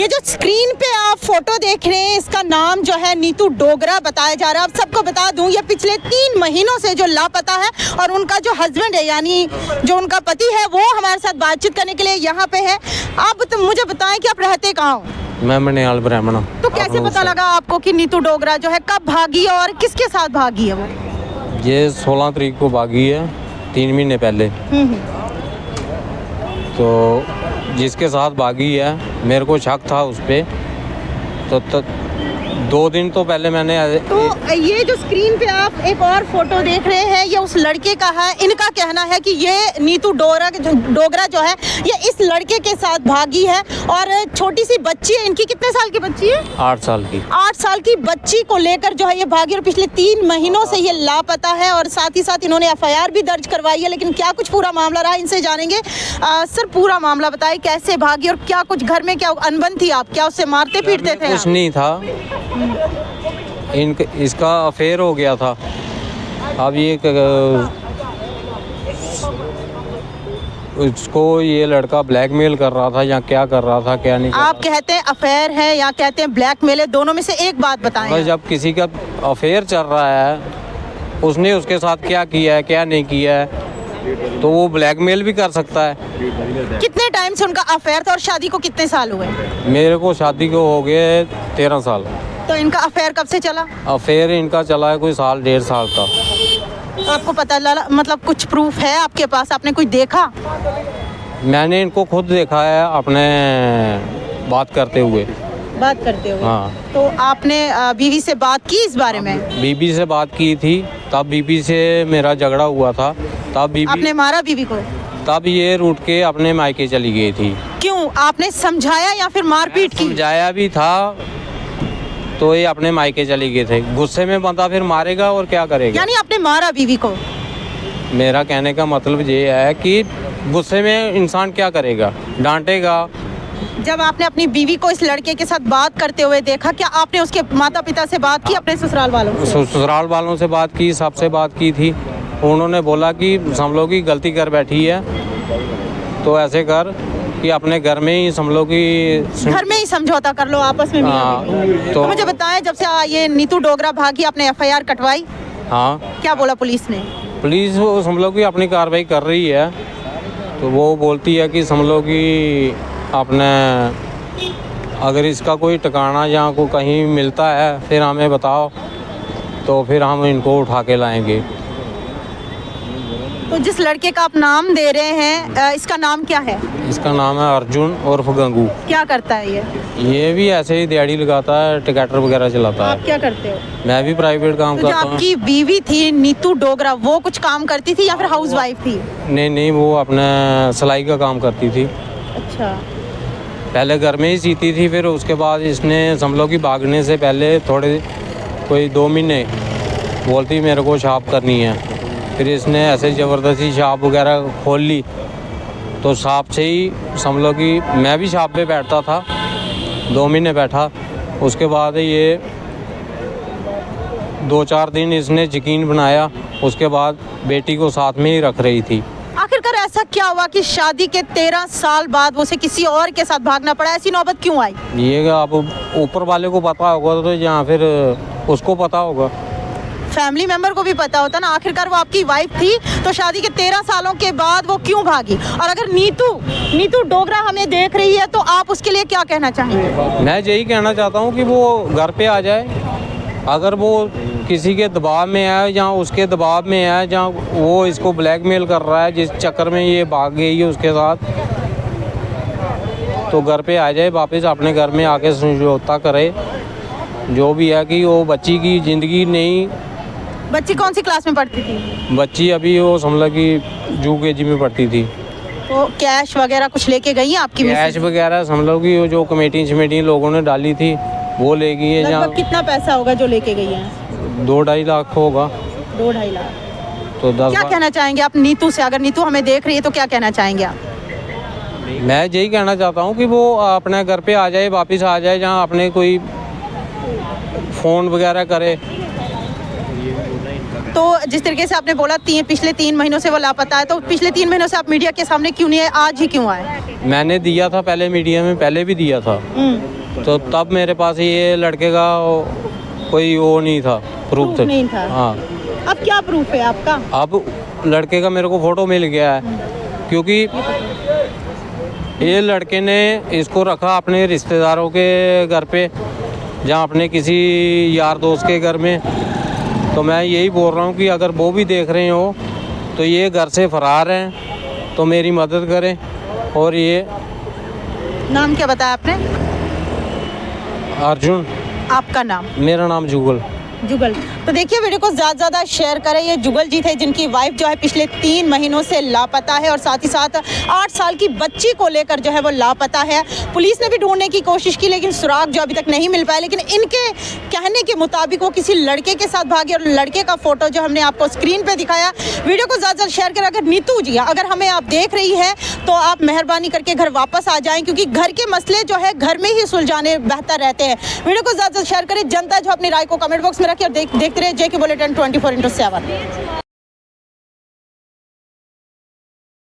ये जो स्क्रीन पे आप फोटो देख रहे हैं, इसका नाम जो है नीतू डोगरा बताया जा रहा है। अब सबको बता दूं, ये पिछले 3 महीनों से जो लापता है और उनका जो हस्बैंड है यानी जो उनका पति है वो हमारे साथ बातचीत करने के लिए यहाँ पे है। आप तो मुझे बताएं कि आप रहते कहाँ हो? मैं मनियाल ब्राह्मण। तो कैसे पता लगा आपको कि नीतू डोगरा जो है कब भागी और किसके साथ भागी है वो? ये 16 तारीख को भागी है, 3 महीने पहले। तो जिसके साथ भागी है मेरे को शक था उस पर। तो 2 दिन तो पहले मैंने तो ये जो स्क्रीन पे आप एक और फोटो देख रहे हैं, ये उस लड़के का है। इनका कहना है कि ये नीतू डोगरा जो है ये इस लड़के के साथ भागी है और छोटी सी बच्ची है। इनकी कितने साल की बच्ची है? 8 साल की। 8 साल की बच्ची को लेकर जो है ये भागी और पिछले 3 महीनों से ये लापता है और साथ ही साथ इन्होंने FIR भी दर्ज करवाई है। लेकिन क्या कुछ पूरा मामला रहा, इनसे जानेंगे। सर पूरा मामला बताइए, कैसे भागी और क्या कुछ घर में क्या अनबन थी? आप क्या उससे मारते पीटते थे? कुछ नहीं था, इसका अफेयर हो गया था। अब ये उसको ये लड़का ब्लैकमेल कर रहा था या क्या कर रहा था क्या नहीं। आप कहते हैं अफेयर है या कहते हैं ब्लैकमेल है, दोनों में से एक बात बताएं। जब किसी का अफेयर चल रहा है, उसने उसके साथ क्या किया है क्या नहीं किया है, तो वो ब्लैकमेल भी कर सकता है। कितने टाइम से उनका अफेयर था और शादी को कितने साल हुए? मेरे को शादी को हो गए 13 साल। तो इनका अफेयर कब से चला? अफेयर इनका चला है कोई 1.5 साल का। आपको पता लगा, मतलब कुछ प्रूफ है आपके पास? आपने कुछ देखा? मैंने इनको खुद देखा है अपने बात करते हुए। हाँ। तो आपने बीवी से बात की इस बारे में? बीबी से बात की थी, तब बीबी से मेरा झगड़ा हुआ था। तब बीबी आपने मारा बीवी को? तब ये रूठ के अपने मायके चली गई थी। क्यों? आपने समझाया या फिर मारपीट की? समझाया भी था तो ये अपने मायके चली गए थे। गुस्से में बंदा फिर मारेगा और क्या करेगा। यानी आपने मारा बीवी को? मेरा कहने का मतलब ये है कि गुस्से में इंसान क्या करेगा, डांटेगा। जब आपने अपनी बीवी को इस लड़के के साथ बात करते हुए देखा, क्या आपने उसके माता पिता से बात की, अपने ससुराल वालों से? ससुराल वालों से बात की, सबसे बात की थी। उन्होंने बोला कि हम लोग की गलती कर बैठी है, तो ऐसे कर कि अपने घर में ही हम लोग की घर में ही समझौता कर लो आपस में। तो मुझे बताएं, जब से ये नीतू डोगरा भागी आपने FIR कटवाई? हाँ। क्या बोला पुलिस ने? पुलिस हम लोग की अपनी कार्रवाई कर रही है। तो वो बोलती है कि हम लोग की अपने अगर इसका कोई ठिकाना या को कहीं मिलता है फिर हमें बताओ, तो फिर हम इनको उठा के लाएंगे। तो जिस लड़के का आप नाम दे रहे हैं, इसका नाम क्या है? इसका नाम है अर्जुन उर्फ गंगू। क्या करता है ये? ये भी ऐसे ही दिहाड़ी लगाता है, टिकटर वगैरह चलाता है। आप क्या करते हो? मैं भी प्राइवेट काम तो करता जो हूँ। आपकी बीवी थी नीतू डोगरा, वो कुछ काम करती थी या फिर हाउसवाइफ थी? नहीं, वो अपने सिलाई का काम करती थी। अच्छा। पहले घर में ही सीती थी, फिर उसके बाद इसने हम लोग की भागने से पहले कोई 2 महीने बोलती मेरे को शॉप करनी है। फिर इसने ऐसे ज़बरदस्ती शॉप वगैरह खोल ली। तो शॉप से ही हम लोग की, मैं भी शॉप पे बैठता था, 2 महीने बैठा। उसके बाद ये 2-4 दिन इसने यकीन बनाया, उसके बाद बेटी को साथ में ही रख रही थी। आखिरकार ऐसा क्या हुआ कि शादी के 13 साल बाद उसे किसी और के साथ भागना पड़ा? ऐसी नौबत क्यों आई? ये आप ऊपर वाले को पता होगा तो या फिर उसको पता होगा। फैमिली मेंबर को भी पता होता ना। आखिरकार वो आपकी वाइफ थी, तो शादी के 13 सालों के बाद वो क्यों भागी? और अगर नीतू डोगरा हमें देख रही है तो आप उसके लिए क्या कहना चाहेंगे? मैं यही कहना चाहता हूँ कि वो घर पे आ जाए। अगर वो किसी के दबाव में है या उसके दबाव में है, जहाँ वो इसको ब्लैकमेल कर रहा है, जिस चक्कर में ये भाग गई है उसके साथ, तो घर पे आ जाए वापस, अपने घर में आके समझौता करे। जो भी है कि वो बच्ची की ज़िंदगी नहीं। बच्ची कौन सी क्लास में पढ़ती थी? बच्ची अभी वो समझ की UKG में पढ़ती थी। तो कैश वगैरह कुछ लेके गई है आपकी? कैश वगैरह समझ की जो कमेटी लोगों ने डाली थी वो ले गई है। लगभग कितना पैसा होगा जो लेके गई है? 2-2.5 लाख होगा। 2-2.5 लाख। तो 10 क्या कहना चाहेंगे आप नीतू से? अगर नीतू हमें देख रही है तो क्या कहना चाहेंगे आप? मैं यही कहना चाहता हूँ कि वो अपने घर पे आ जाए, वापस आ जाए, जहाँ अपने कोई फ़ोन वगैरह करे। तो जिस तरीके से आपने बोला पिछले 3 महीनों से वो लापता है, तो पिछले 3 महीनों से आप मीडिया के सामने क्यों नहीं आए? आज ही क्यों आए? मैंने दिया था पहले, मीडिया में पहले भी दिया था, तो तब मेरे पास ये लड़के का कोई वो नहीं था, प्रूफ नहीं था। हाँ। अब क्या प्रूफ है आपका? अब लड़के का मेरे को फ़ोटो मिल गया है, क्योंकि ये लड़के ने इसको रखा अपने रिश्तेदारों के घर पे, जहाँ अपने किसी यार दोस्त के घर में। तो मैं यही बोल रहा हूँ कि अगर वो भी देख रहे हो तो ये घर से फरार हैं, तो मेरी मदद करें। और ये नाम क्या बताया आपने? अर्जुन। आपका नाम? मेरा नाम जुगल। जुगल। तो देखिए वीडियो को ज़्यादा शेयर करें। ये जुगल जी थे जिनकी वाइफ जो है पिछले 3 महीनों से लापता है और साथ ही साथ 8 साल की बच्ची को लेकर जो है वो लापता है। पुलिस ने भी ढूंढने की कोशिश की लेकिन सुराग जो अभी तक नहीं मिल पाया। लेकिन इनके कहने के मुताबिक वो किसी लड़के के साथ भागे और लड़के का फोटो जो हमने आपको स्क्रीन पर दिखाया। वीडियो को ज़्यादा शेयर करें। अगर नीतू जी अगर हमें आप देख रही है तो आप मेहरबानी करके घर वापस आ जाएँ, क्योंकि घर के मसले जो है घर में ही सुलझाने बेहतर रहते हैं। वीडियो को ज़्यादा शेयर करें। जनता जो अपनी राय को कमेंट बॉक्स में रखिए और देखते रहे JK बुलेटिन 24/7।